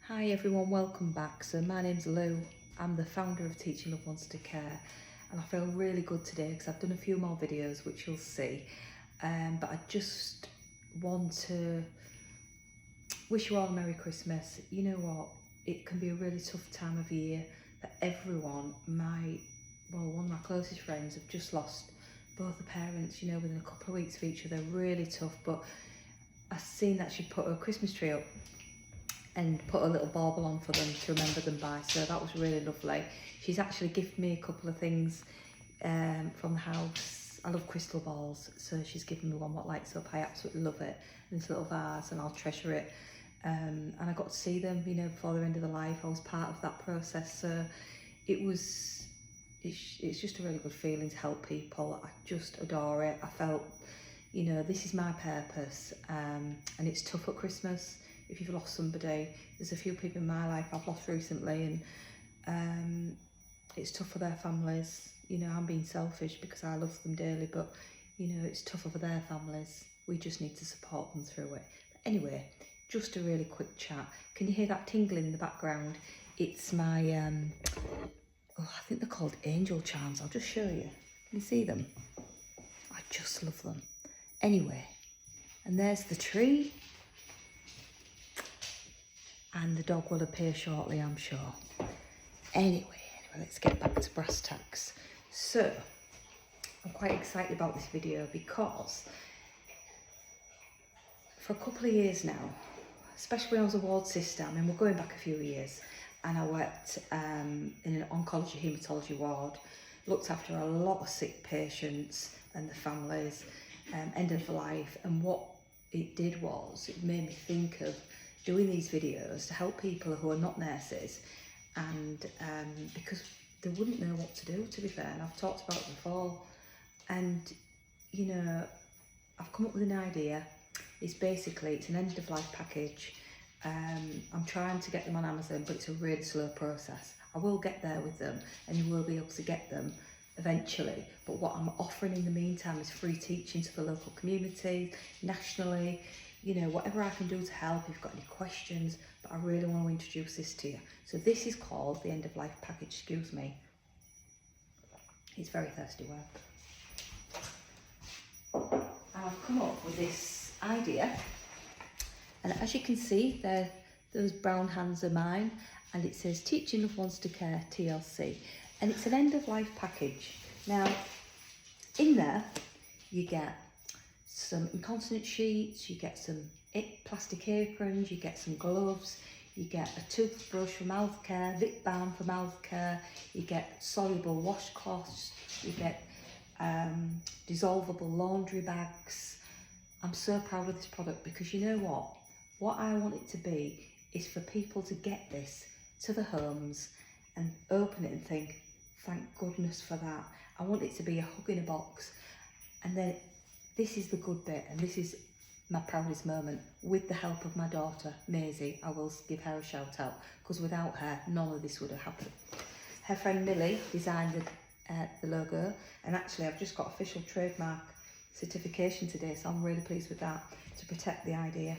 Hi everyone, welcome back. So my name's Lou. I'm the founder of Teaching Loved Ones to Care, and I feel really good today because I've done a few more videos which you'll see, but I just want to wish you all a Merry Christmas. You know what, it can be a really tough time of year for everyone. One of my closest friends have just lost both the parents, within a couple of weeks of each other. Really tough, but I've seen that she put a Christmas tree up and put a little bauble on for them to remember them by, so that was really lovely. She's actually gifted me a couple of things from the house. I love crystal balls, so she's given me one that lights up. I absolutely love it, in this little vase, and I'll treasure it. And I got to see them, before their end of their life. I was part of that process, so it's just a really good feeling to help people. I just adore it. I felt, this is my purpose, and it's tough at Christmas. If you've lost somebody, there's a few people in my life I've lost recently, and it's tough for their families. I'm being selfish because I love them dearly, but it's tougher for their families. We just need to support them through it. But anyway, just a really quick chat. Can you hear that tingling in the background? It's my I think they're called angel charms. I'll just show you. Can you see them? I just love them. Anyway, and there's the tree. And the dog will appear shortly, I'm sure. Anyway, let's get back to brass tacks. So, I'm quite excited about this video because for a couple of years now, especially when I was a ward sister, we're going back a few years, and I worked in an oncology haematology ward, looked after a lot of sick patients and the families, end of life, and what it did was, it made me think of doing these videos to help people who are not nurses, and because they wouldn't know what to do, to be fair, and I've talked about it before, and I've come up with an idea. It's an end of life package. I'm trying to get them on Amazon, but it's a really slow process. I will get there with them, and you will be able to get them eventually, but what I'm offering in the meantime is free teaching to the local community, nationally, whatever I can do to help if you've got any questions, but I really want to introduce this to you. So this is called the end of life package, excuse me. It's very thirsty work. And I've come up with this idea, and as you can see there, those brown hands are mine, and it says Teaching Loved Ones to Care TLC, and it's an end of life package. Now in there you get some incontinence sheets, you get some plastic aprons, you get some gloves, you get a toothbrush for mouth care, lip balm for mouth care, you get soluble washcloths, you get dissolvable laundry bags. I'm so proud of this product because you know what I want it to be is for people to get this to the homes and open it and think, thank goodness for that. I want it to be a hug in a box, and then this is the good bit, and this is my proudest moment. With the help of my daughter, Maisie, I will give her a shout out, because without her, none of this would have happened. Her friend Millie designed the logo, and actually I've just got official trademark certification today, so I'm really pleased with that, to protect the idea.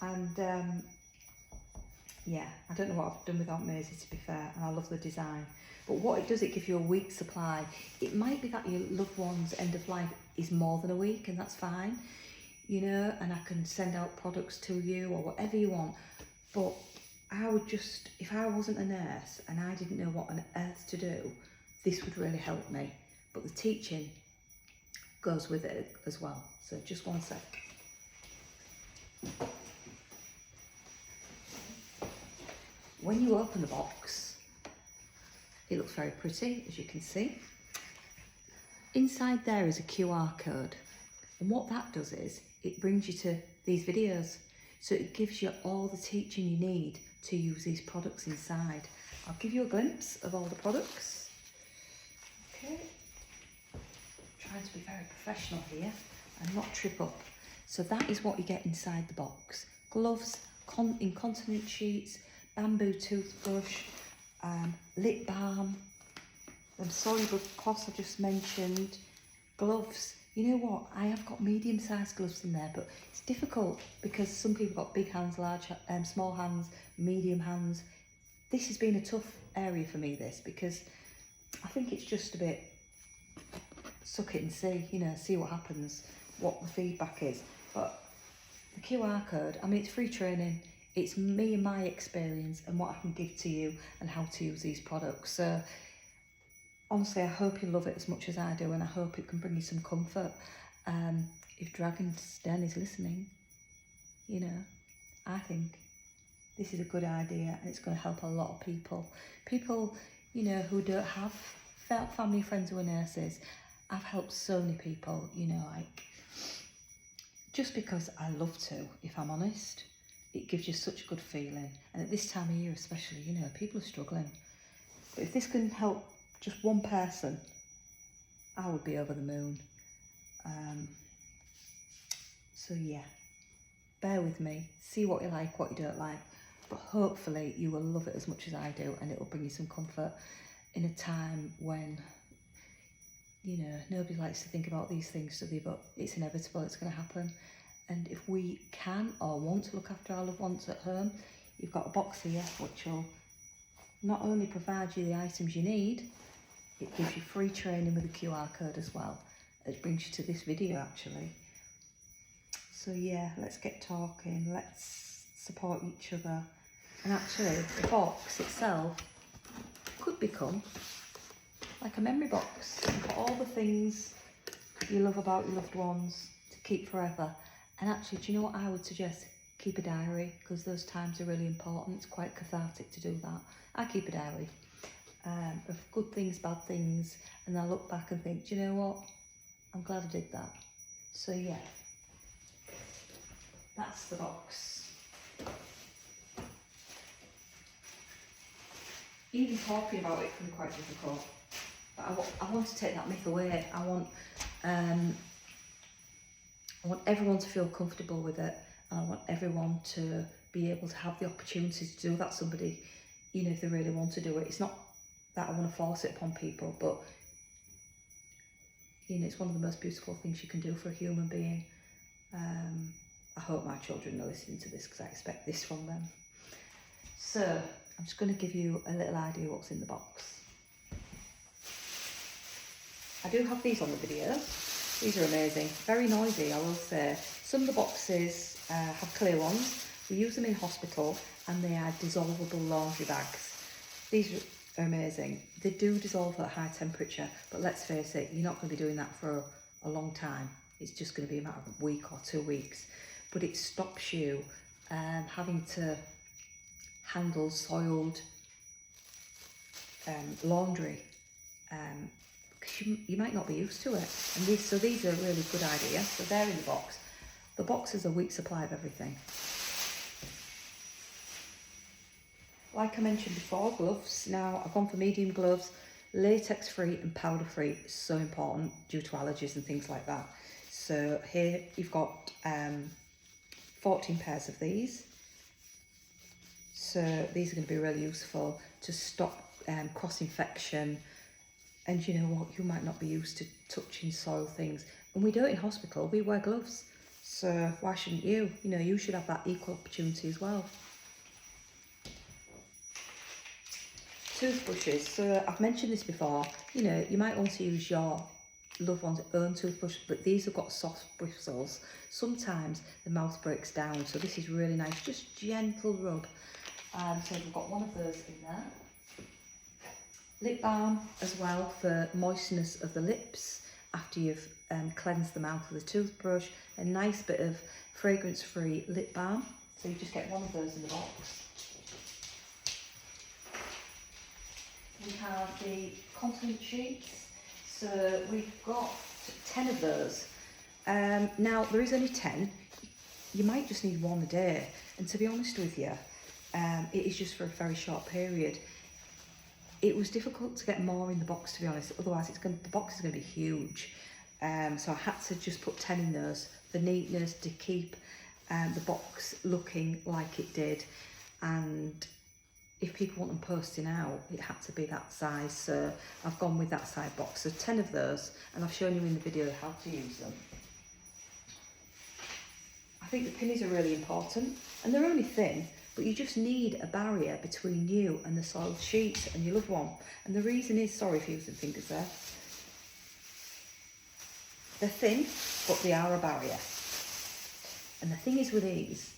And yeah, I don't know what I've done without Maisie, to be fair, and I love the design. But what it does, it gives you a week's supply. It might be that your loved one's end of life is more than a week, and that's fine, and I can send out products to you or whatever you want. But I would just, if I wasn't a nurse and I didn't know what on earth to do, this would really help me. But the teaching goes with it as well. So just one sec. When you open the box, it looks very pretty, as you can see. Inside there is a QR code, and what that does is it brings you to these videos, so it gives you all the teaching you need to use these products inside. I'll give you a glimpse of all the products. Okay, trying to be very professional here and not trip up. So that is what you get inside the box: gloves, incontinence sheets, bamboo toothbrush, lip balm, soluble cloths I just mentioned, gloves, You know what, I have got medium-sized gloves in there, but it's difficult because some people got big hands, large, small hands, medium hands. This has been a tough area for me, this, because I think it's just a bit suck it and see, you know, see what happens, what the feedback is. But the QR code, I mean, it's free training. It's me and my experience and what I can give to you and how to use these products. So honestly, I hope you love it as much as I do, and I hope it can bring you some comfort. If Dragon's Den is listening, you know, I think this is a good idea and it's going to help a lot of people. People, you know, who don't have family, friends who are nurses. I've helped so many people, you know, like, just because I love to, if I'm honest. It gives you such a good feeling. And at this time of year especially, you know, people are struggling. But if this can help just one person, I would be over the moon. So yeah, bear with me, see what you like, what you don't like, but hopefully you will love it as much as I do, and it will bring you some comfort in a time when, you know, nobody likes to think about these things, do they? But it's inevitable, it's going to happen. And if we can or want to look after our loved ones at home, you've got a box here which will not only provide you the items you need, it gives you free training with a QR code as well. It brings you to this video actually. So yeah, let's get talking, let's support each other. And actually the box itself could become like a memory box. You've got all the things you love about your loved ones to keep forever. And actually, do you know what I would suggest? Keep a diary, because those times are really important. It's quite cathartic to do that. I keep a diary of good things, bad things, and I look back and think, do you know what? I'm glad I did that. So yeah, that's the box. Even talking about it can be quite difficult, but I want to take that myth away. I want everyone to feel comfortable with it, and I want everyone to be able to have the opportunity to do that. Somebody, you know, if they really want to do it. It's not that I want to force it upon people, but you know, it's one of the most beautiful things you can do for a human being. I hope my children are listening to this because I expect this from them. So I'm just going to give you a little idea what's in the box. I do have these on the video. These are amazing, very noisy, I will say. Some of the boxes have clear ones. We use them in hospital, and they are dissolvable laundry bags. These are amazing. They do dissolve at high temperature, but let's face it, you're not going to be doing that for a long time. It's just going to be a matter of a week or 2 weeks. But it stops you having to handle soiled laundry. You might not be used to it, and these are a really good idea. So they're in the box. The box is a week's supply of everything. Like I mentioned before, gloves. Now I've gone for medium gloves, latex free and powder free. So important due to allergies and things like that. So here you've got 14 pairs of these. So these are going to be really useful to stop cross-infection. And you know what, you might not be used to touching soil things. And we do it in hospital, we wear gloves. So why shouldn't you? You know, you should have that equal opportunity as well. Toothbrushes, so I've mentioned this before, you know, you might want to use your loved one's own toothbrush, but these have got soft bristles. Sometimes the mouth breaks down, so this is really nice, just gentle rub. So we've got one of those in there. Lip balm as well for moistness of the lips after you've cleansed them out with a toothbrush. A nice bit of fragrance-free lip balm. So you just get one of those in the box. We have the continence sheets. So we've got 10 of those. Now there is only 10. You might just need one a day. And to be honest with you, it is just for a very short period. It was difficult to get more in the box, to be honest. Otherwise, the box is going to be huge. So I had to just put 10 in those for neatness, to keep the box looking like it did. And if people want them posting out, it had to be that size, so I've gone with that size box. So 10 of those, and I've shown you in the video how to use them. I think the pinnies are really important, and they're only thin, but you just need a barrier between you and the soiled sheets and your loved one. And the reason is, sorry for using fingers there, they're thin, but they are a barrier. And the thing is with these,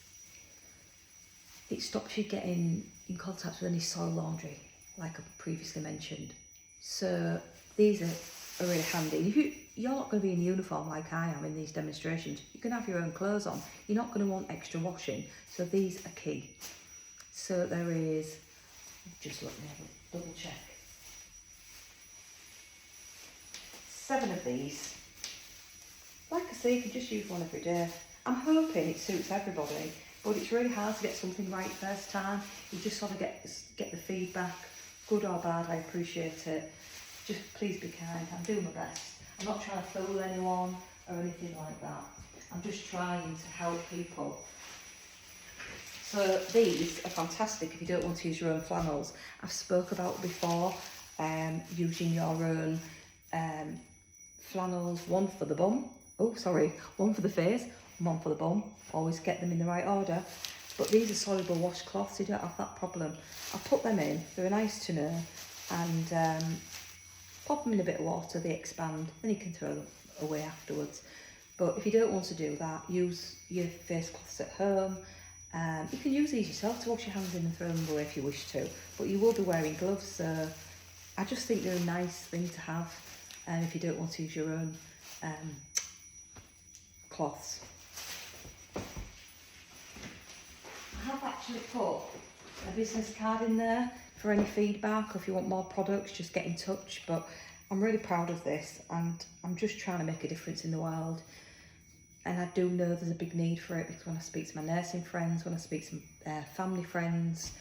it stops you getting in contact with any soil laundry, like I previously mentioned. So these are really handy. If you're not going to be in uniform like I am in these demonstrations, you can have your own clothes on. You're not going to want extra washing, so these are key. So there is, just let me have a double check, 7 of these. Like I say, you can just use one every day. I'm hoping it suits everybody, but it's really hard to get something right first time. You just sort of get the feedback, good or bad. I appreciate it. Just please be kind. I'm doing my best. I'm not trying to fool anyone or anything like that. I'm just trying to help people. So these are fantastic if you don't want to use your own flannels. I've spoke about before, using your own flannels, one for the bum. One for the face, one for the bum. Always get them in the right order. But these are soluble washcloths, so you don't have that problem. I put them in, they're nice to know, and pop them in a bit of water, they expand, then you can throw them away afterwards. But if you don't want to do that, use your face cloths at home. You can use these yourself to wash your hands in and throw them away if you wish to, but you will be wearing gloves, so I just think they're a nice thing to have, if you don't want to use your own cloths. I have actually put a business card in there for any feedback, or if you want more products, just get in touch. But I'm really proud of this, and I'm just trying to make a difference in the world. And I do know there's a big need for it, because when I speak to my nursing friends, when I speak to family friends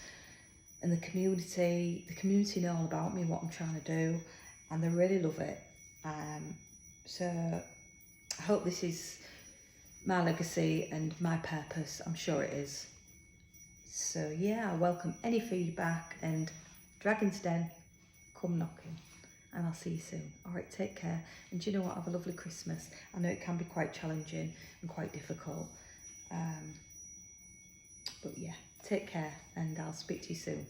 and the community know all about me, what I'm trying to do, and they really love it. So I hope this is my legacy and my purpose. I'm sure it is. So yeah, I welcome any feedback, and Dragon's Den, come knocking, and I'll see you soon. All right, take care, and do you know what, have a lovely Christmas. I know it can be quite challenging and quite difficult, but yeah, take care, and I'll speak to you soon.